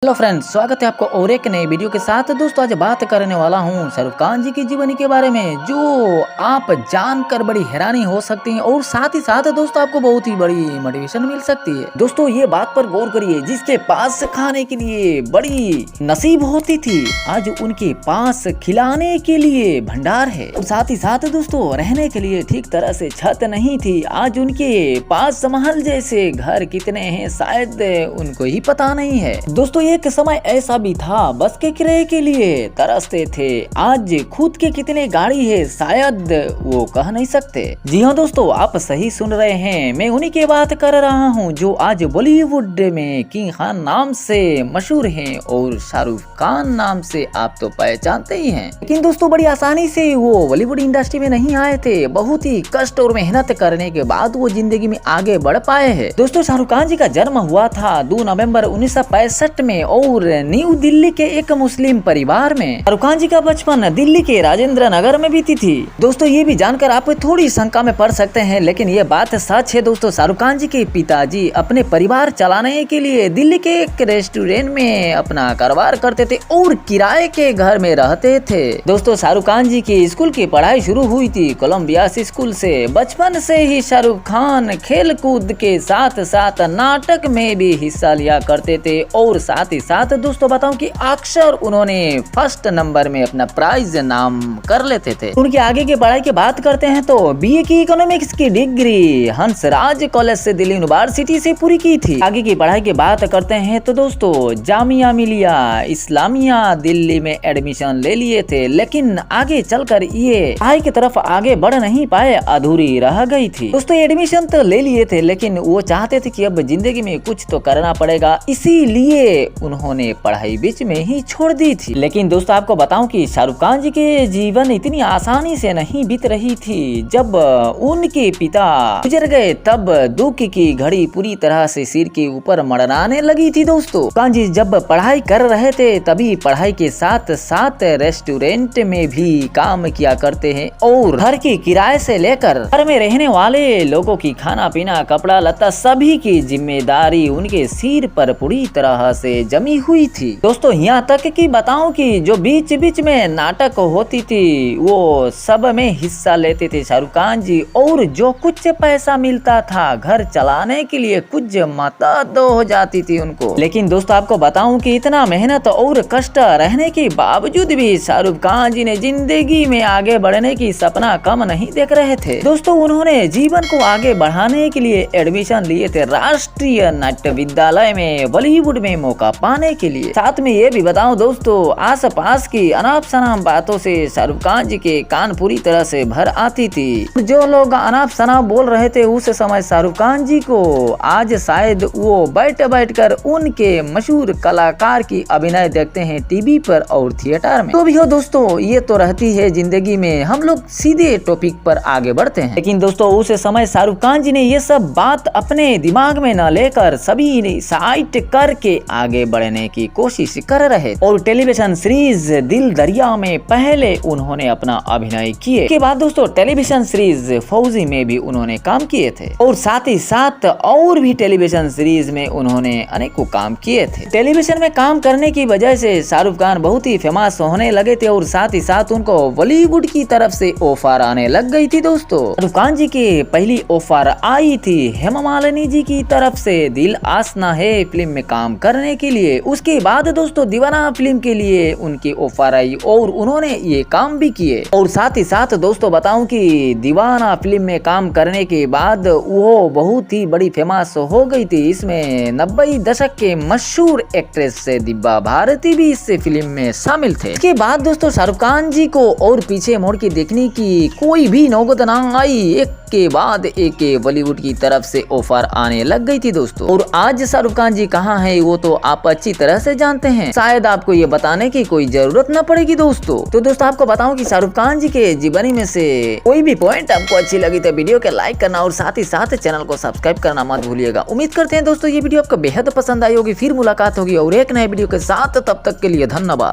Hello friends, स्वागत है आपको और एक नए वीडियो के साथ। दोस्तों आज बात करने वाला हूं शाहरुख खान जी की जीवनी के बारे में, जो आप जानकर बड़ी हैरानी हो सकती है और साथ ही साथ दोस्तों आपको बहुत ही बड़ी मोटिवेशन मिल सकती है। दोस्तों ये बात पर गौर करिए, जिसके पास खाने के लिए बड़ी नसीब होती थी, आज उनके पास खिलाने के लिए भंडार है। और साथ ही साथ दोस्तों रहने के लिए ठीक तरह से छत नहीं थी, आज उनके पास महल जैसे घर कितने हैं शायद उनको ही पता नहीं है। दोस्तों एक समय ऐसा भी था, बस के किराए के लिए तरसते थे, आज खुद के कितने गाड़ी है शायद वो कह नहीं सकते। जी हाँ दोस्तों, आप सही सुन रहे हैं, मैं उन्हीं की बात कर रहा हूँ जो आज बॉलीवुड में किंग खान नाम से मशहूर हैं और शाहरुख खान नाम से आप तो पहचानते ही हैं। लेकिन दोस्तों बड़ी आसानी से वो बॉलीवुड इंडस्ट्री में नहीं आए थे, बहुत ही कष्ट और मेहनत करने के बाद वो जिंदगी में आगे बढ़ पाए हैं। दोस्तों शाहरुख खान जी का जन्म हुआ था 2 नवंबर 1965 में और न्यू दिल्ली के एक मुस्लिम परिवार में। शाहरुख खान जी का बचपन दिल्ली के राजेंद्र नगर में बीती थी। दोस्तों ये भी जानकर आप थोड़ी शंका में पड़ सकते हैं, लेकिन ये बात सच है। दोस्तों शाहरुख खान जी के पिताजी अपने परिवार चलाने के लिए दिल्ली के एक रेस्टोरेंट में अपना कारोबार करते थे और किराए के घर में रहते थे। दोस्तों शाहरुख खान जी की स्कूल की पढ़ाई शुरू हुई थी कोलंबिया स्कूल से। बचपन से ही शाहरुख खान खेल कूद के साथ साथ नाटक में भी हिस्सा लिया करते थे और साथ ही साथ दोस्तों बताऊं कि अक्सर उन्होंने फर्स्ट नंबर में अपना प्राइज नाम कर लेते थे। उनकी आगे की पढ़ाई की बात करते हैं तो बीए की इकोनॉमिक्स की डिग्री हंसराज कॉलेज से दिल्ली यूनिवर्सिटी से पूरी की थी। आगे की पढ़ाई की बात करते हैं तो दोस्तों जामिया मिलिया इस्लामिया दिल्ली में एडमिशन ले लिए थे, लेकिन आगे चलकर ये पढ़ाई की तरफ आगे बढ़ नहीं पाए, अधूरी रह गई थी। दोस्तों एडमिशन तो ले लिए थे, लेकिन वो चाहते थे कि अब जिंदगी में कुछ तो करना पड़ेगा, इसीलिए उन्होंने पढ़ाई बीच में ही छोड़ दी थी। लेकिन दोस्तों आपको बताऊं कि शाहरुख खान जी के जीवन इतनी आसानी से नहीं बीत रही थी। जब उनके पिता गुजर गए तब दुख की घड़ी पूरी तरह से सिर के ऊपर मड़राने लगी थी। दोस्तों खान जी जब पढ़ाई कर रहे थे तभी पढ़ाई के साथ साथ रेस्टोरेंट में भी काम किया करते हैं और घर की किराए से लेकर घर में रहने वाले लोगों की खाना पीना कपड़ा लत्ता सभी की जिम्मेदारी उनके सिर पर पूरी तरह से जमी हुई थी। दोस्तों यहाँ तक कि बताऊं कि जो बीच बीच में नाटक होती थी वो सब में हिस्सा लेते थे शाहरुख खान जी, और जो कुछ पैसा मिलता था घर चलाने के लिए कुछ मदद हो जाती थी उनको। लेकिन दोस्तों आपको बताऊं कि इतना मेहनत और कष्ट रहने के बावजूद भी शाहरुख खान जी ने जिंदगी में आगे बढ़ने की सपना कम नहीं देख रहे थे। दोस्तों उन्होंने जीवन को आगे बढ़ाने के लिए एडमिशन लिए थे राष्ट्रीय नाट्य विद्यालय में बॉलीवुड में मौका पाने के लिए। साथ में ये भी बताऊं दोस्तों आस पास की अनाप शनाप बातों से शाहरुख खान जी के कान पूरी तरह से भर आती थी। जो लोग अनाप शनाप बोल रहे थे उस समय शाहरुख खान जी को आज शायद वो बैठ कर उनके मशहूर कलाकार की अभिनय देखते हैं टीवी पर और थिएटर में। तो भी हो दोस्तों ये तो रहती है जिंदगी में, हम लोग सीधे टॉपिक पर आगे बढ़ते हैं। लेकिन दोस्तों उस समय शाहरुख खान जी ने ये सब बात अपने दिमाग में न लेकर सभी साइट करके आगे बढ़ने की कोशिश कर रहे और टेलीविजन सीरीज दिल दरिया में पहले उन्होंने अपना अभिनय किए। के बाद दोस्तों टेलीविजन सीरीज फौजी में भी उन्होंने काम किए थे और साथ ही साथ और भी टेलीविजन सीरीज में उन्होंने अनेकों काम किए थे। टेलीविजन में काम करने की वजह से शाहरुख खान बहुत ही फेमस होने लगे थे और साथ ही साथ उनको बॉलीवुड की तरफ से ऑफर आने लग गई थी। दोस्तों शाहरुख खान जी की पहली ऑफर आई थी हेमा मालिनी जी की तरफ से दिल आसना है फिल्म में काम करने के लिए। उसके बाद दोस्तों दीवाना फिल्म के लिए उनकी ऑफर आई और उन्होंने ये काम भी किए। और साथ ही साथ दोस्तों बताऊं कि दीवाना फिल्म में काम करने के बाद वो बहुत ही बड़ी फेमस हो गई थी। इसमें 90 दशक के मशहूर एक्ट्रेस से दिव्या भारती भी इस फिल्म में शामिल थे। इसके बाद दोस्तों शाहरुख खान जी को और पीछे मोड़ के देखने की कोई भी नौबत ना आई, एक के बाद एक बॉलीवुड की तरफ से ऑफर आने लग गई थी दोस्तों। और आज शाहरुख खान जी कहाँ हैं वो तो आप अच्छी तरह से जानते हैं, शायद आपको ये बताने की कोई जरूरत न पड़ेगी दोस्तों। तो दोस्तों आपको बताऊं कि शाहरुख खान जी के जीवनी में से कोई भी पॉइंट आपको अच्छी लगी तो वीडियो को लाइक करना और साथ ही साथ चैनल को सब्सक्राइब करना मत भूलिएगा। उम्मीद करते हैं दोस्तों ये वीडियो आपको बेहद पसंद आई होगी। फिर मुलाकात होगी और एक नए वीडियो के साथ, तब तक के लिए धन्यवाद।